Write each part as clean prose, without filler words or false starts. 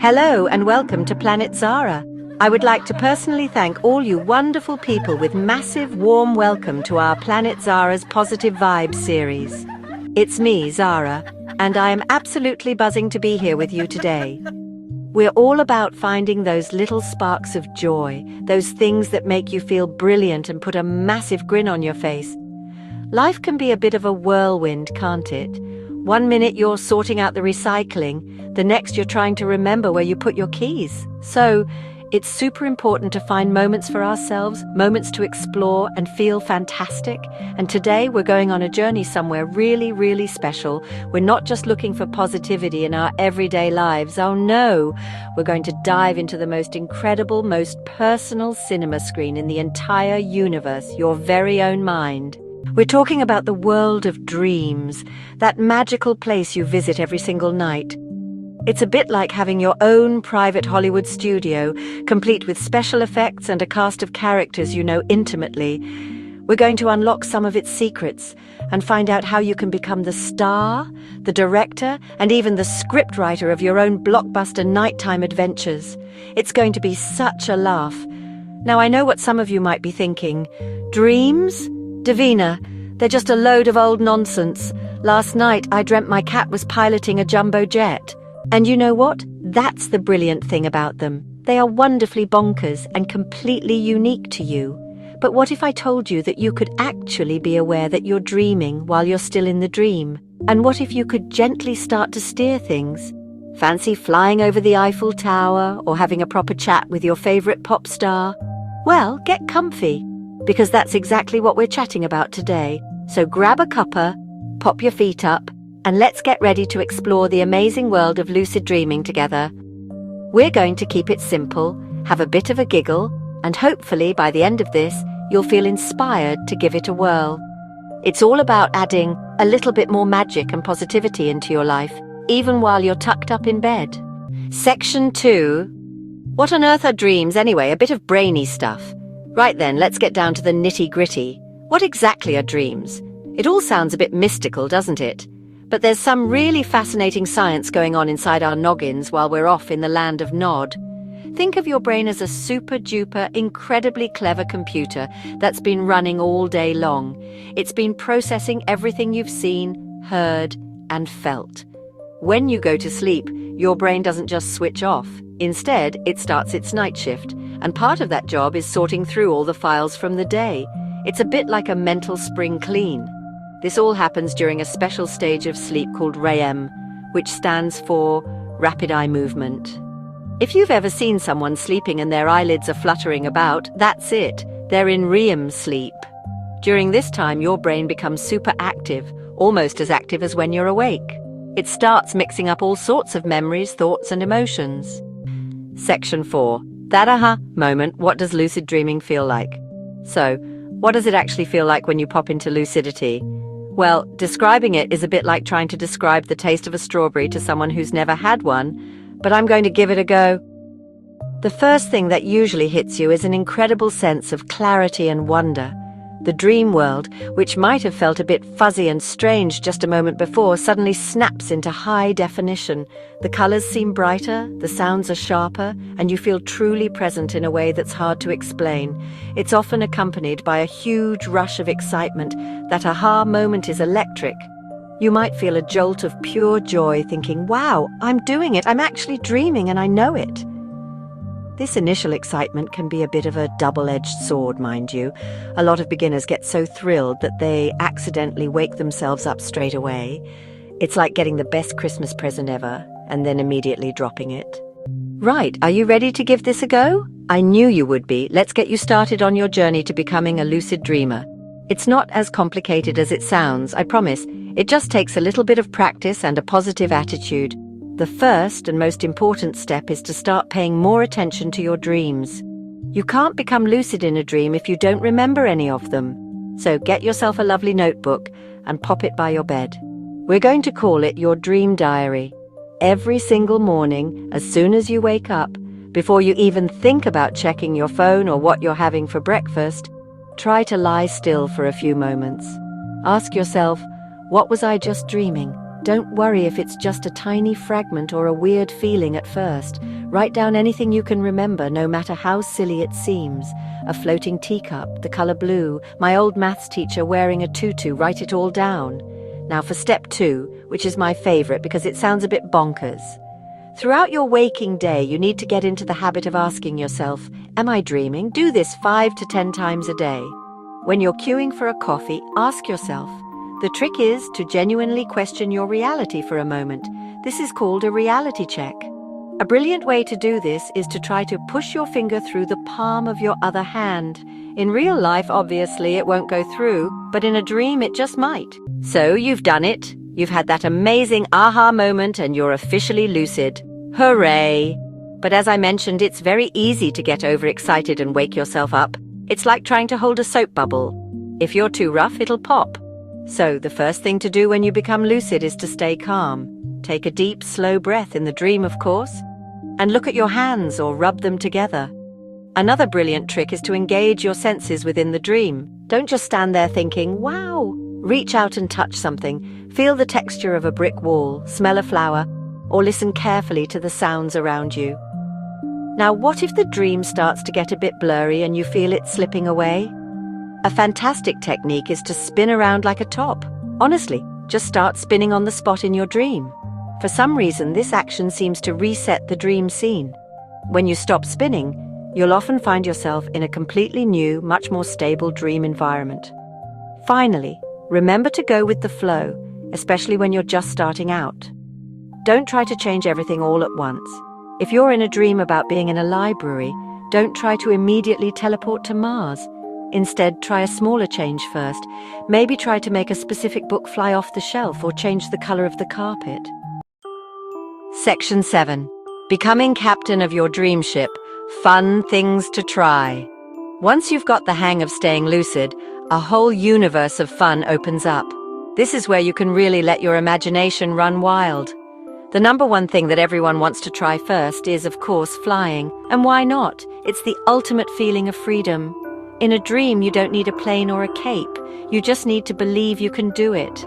Hello and welcome to Planet Zara. I would like to personally thank all you wonderful people with massive warm welcome to our Planet Zara's Positive Vibes series. It's me, Zara, and I am absolutely buzzing to be here with you today. We're all about finding those little sparks of joy, those things that make you feel brilliant and put a massive grin on your face. Life can be a bit of a whirlwind, can't it? One minute you're sorting out the recycling, the next you're trying to remember where you put your keys. So, it's super important to find moments for ourselves, moments to explore and feel fantastic. And today we're going on a journey somewhere really, really special. We're not just looking for positivity in our everyday lives. Oh no, we're going to dive into the most incredible, most personal cinema screen in the entire universe, your very own mind. We're talking about the world of dreams, that magical place you visit every single night. It's a bit like having your own private Hollywood studio, complete with special effects and a cast of characters you know intimately. We're going to unlock some of its secrets and find out how you can become the star, the director, and even the scriptwriter of your own blockbuster nighttime adventures. It's going to be such a laugh. Now, I know what some of you might be thinking. Dreams? Davina, they're just a load of old nonsense. Last night I dreamt my cat was piloting a jumbo jet. And you know what? That's the brilliant thing about them. They are wonderfully bonkers and completely unique to you. But what if I told you that you could actually be aware that you're dreaming while you're still in the dream? And what if you could gently start to steer things? Fancy flying over the Eiffel Tower or having a proper chat with your favorite pop star? Well, get comfy, because that's exactly what we're chatting about today. So grab a cuppa, pop your feet up, and let's get ready to explore the amazing world of lucid dreaming together. We're going to keep it simple, have a bit of a giggle, and hopefully by the end of this, you'll feel inspired to give it a whirl. It's all about adding a little bit more magic and positivity into your life, even while you're tucked up in bed. Section 2. What on earth are dreams anyway? A bit of brainy stuff. Right then, let's get down to the nitty-gritty. What exactly are dreams? It all sounds a bit mystical, doesn't it? But there's some really fascinating science going on inside our noggins while we're off in the land of Nod. Think of your brain as a super-duper, incredibly clever computer that's been running all day long. It's been processing everything you've seen, heard, and felt. When you go to sleep, your brain doesn't just switch off. Instead, it starts its night shift, and part of that job is sorting through all the files from the day. It's a bit like a mental spring clean. This all happens during a special stage of sleep called REM, which stands for rapid eye movement. If you've ever seen someone sleeping and their eyelids are fluttering about, that's it. They're in REM sleep. During this time, your brain becomes super active, almost as active as when you're awake. It starts mixing up all sorts of memories, thoughts, and emotions. Section 4. That aha moment, what does lucid dreaming feel like? So, what does it actually feel like when you pop into lucidity? Well, describing it is a bit like trying to describe the taste of a strawberry to someone who's never had one, but I'm going to give it a go. The first thing that usually hits you is an incredible sense of clarity and wonder. The dream world, which might have felt a bit fuzzy and strange just a moment before, suddenly snaps into high definition. The colors seem brighter, the sounds are sharper, and you feel truly present in a way that's hard to explain. It's often accompanied by a huge rush of excitement. That aha moment is electric. You might feel a jolt of pure joy, thinking, wow, I'm doing it, I'm actually dreaming and I know it. This initial excitement can be a bit of a double-edged sword, mind you. A lot of beginners get so thrilled that they accidentally wake themselves up straight away. It's like getting the best Christmas present ever and then immediately dropping it. Right, are you ready to give this a go? I knew you would be. Let's get you started on your journey to becoming a lucid dreamer. It's not as complicated as it sounds, I promise. It just takes a little bit of practice and a positive attitude. The first and most important step is to start paying more attention to your dreams. You can't become lucid in a dream if you don't remember any of them. So get yourself a lovely notebook and pop it by your bed. We're going to call it your dream diary. Every single morning, as soon as you wake up, before you even think about checking your phone or what you're having for breakfast, try to lie still for a few moments. Ask yourself, what was I just dreaming? Don't worry if it's just a tiny fragment or a weird feeling at first. Write down anything you can remember, no matter how silly it seems. A floating teacup, the color blue, my old maths teacher wearing a tutu, write it all down. Now for step 2, which is my favorite because it sounds a bit bonkers. Throughout your waking day, you need to get into the habit of asking yourself, am I dreaming? Do this 5 to 10 times a day. When you're queuing for a coffee, ask yourself. The trick is to genuinely question your reality for a moment. This is called a reality check. A brilliant way to do this is to try to push your finger through the palm of your other hand. In real life, obviously, it won't go through, but in a dream, it just might. So you've done it. You've had that amazing aha moment and you're officially lucid. Hooray! But as I mentioned, it's very easy to get overexcited and wake yourself up. It's like trying to hold a soap bubble. If you're too rough, it'll pop. So the first thing to do when you become lucid is to stay calm. Take a deep, slow breath in the dream, of course, and look at your hands or rub them together. Another brilliant trick is to engage your senses within the dream. Don't just stand there thinking, wow! Reach out and touch something. Feel the texture of a brick wall, smell a flower, or listen carefully to the sounds around you. Now, what if the dream starts to get a bit blurry and you feel it slipping away? A fantastic technique is to spin around like a top. Honestly, just start spinning on the spot in your dream. For some reason, this action seems to reset the dream scene. When you stop spinning, you'll often find yourself in a completely new, much more stable dream environment. Finally, remember to go with the flow, especially when you're just starting out. Don't try to change everything all at once. If you're in a dream about being in a library, don't try to immediately teleport to Mars. Instead, try a smaller change first. Maybe try to make a specific book fly off the shelf or change the color of the carpet. Section 7. Becoming captain of your dream ship. Fun things to try. Once you've got the hang of staying lucid, a whole universe of fun opens up. This is where you can really let your imagination run wild. The number one thing that everyone wants to try first is, of course, flying. And why not? It's the ultimate feeling of freedom. In a dream, you don't need a plane or a cape. You just need to believe you can do it.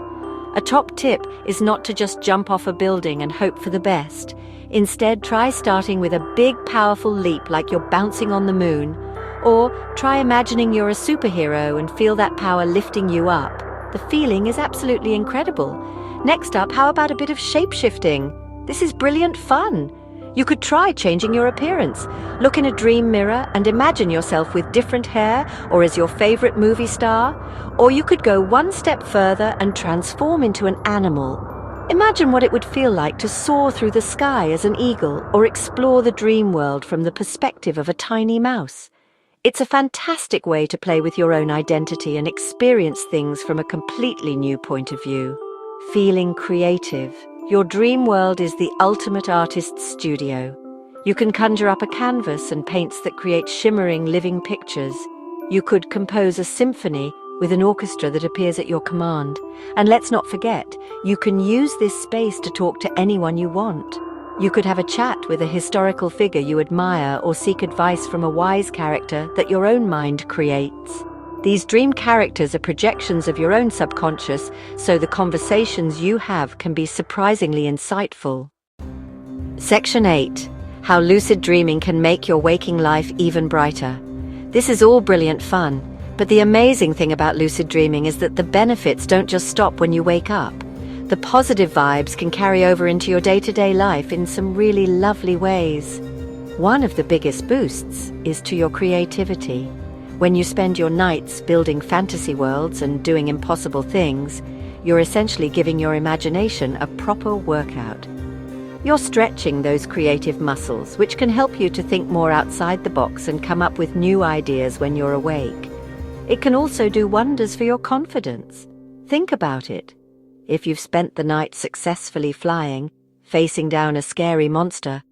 A top tip is not to just jump off a building and hope for the best. Instead, try starting with a big, powerful leap like you're bouncing on the moon. Or try imagining you're a superhero and feel that power lifting you up. The feeling is absolutely incredible. Next up, how about a bit of shape-shifting? This is brilliant fun. You could try changing your appearance. Look in a dream mirror and imagine yourself with different hair or as your favorite movie star. Or you could go one step further and transform into an animal. Imagine what it would feel like to soar through the sky as an eagle or explore the dream world from the perspective of a tiny mouse. It's a fantastic way to play with your own identity and experience things from a completely new point of view. Feeling creative. Your dream world is the ultimate artist's studio. You can conjure up a canvas and paints that create shimmering living pictures. You could compose a symphony with an orchestra that appears at your command. And let's not forget, you can use this space to talk to anyone you want. You could have a chat with a historical figure you admire or seek advice from a wise character that your own mind creates. These dream characters are projections of your own subconscious, so the conversations you have can be surprisingly insightful. Section 8. How lucid dreaming can make your waking life even brighter. This is all brilliant fun, but the amazing thing about lucid dreaming is that the benefits don't just stop when you wake up. The positive vibes can carry over into your day-to-day life in some really lovely ways. One of the biggest boosts is to your creativity. When you spend your nights building fantasy worlds and doing impossible things, you're essentially giving your imagination a proper workout. You're stretching those creative muscles, which can help you to think more outside the box and come up with new ideas when you're awake. It can also do wonders for your confidence. Think about it. If you've spent the night successfully flying, facing down a scary monster,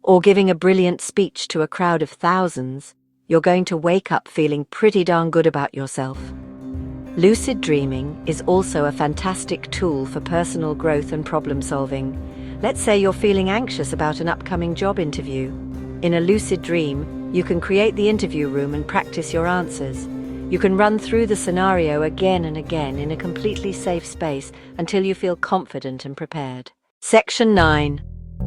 or giving a brilliant speech to a crowd of thousands, you're going to wake up feeling pretty darn good about yourself. Lucid dreaming is also a fantastic tool for personal growth and problem solving. Let's say you're feeling anxious about an upcoming job interview. In a lucid dream, you can create the interview room and practice your answers. You can run through the scenario again and again in a completely safe space until you feel confident and prepared. Section 9.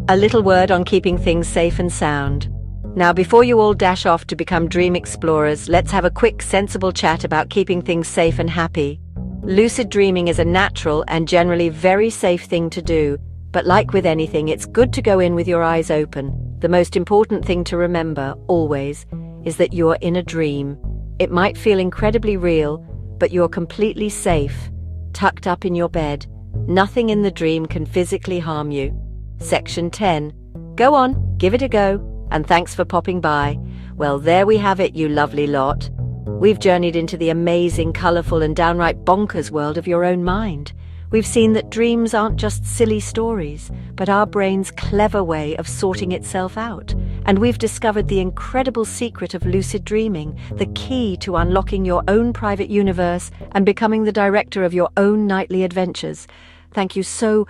A little word on keeping things safe and sound. Now, before you all dash off to become dream explorers, let's have a quick, sensible chat about keeping things safe and happy. Lucid dreaming is a natural and generally very safe thing to do, but like with anything, it's good to go in with your eyes open. The most important thing to remember, always, is that you're in a dream. It might feel incredibly real, but you're completely safe, tucked up in your bed. Nothing in the dream can physically harm you. Section 10. Go on, give it a go. And thanks for popping by. Well, there we have it, you lovely lot. We've journeyed into the amazing, colourful and downright bonkers world of your own mind. We've seen that dreams aren't just silly stories, but our brain's clever way of sorting itself out. And we've discovered the incredible secret of lucid dreaming, the key to unlocking your own private universe and becoming the director of your own nightly adventures. Thank you so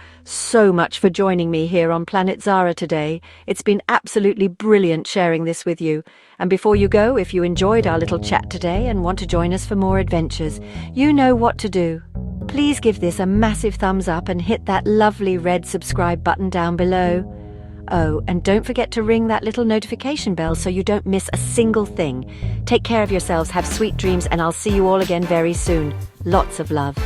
much for joining me here on Planet Zara today. It's been absolutely brilliant sharing this with you. And before you go, if you enjoyed our little chat today and want to join us for more adventures, you know what to do. Please give this a massive thumbs up and hit that lovely red subscribe button down below. Oh, and don't forget to ring that little notification bell so you don't miss a single thing. Take care of yourselves, have sweet dreams, and I'll see you all again very soon. Lots of love.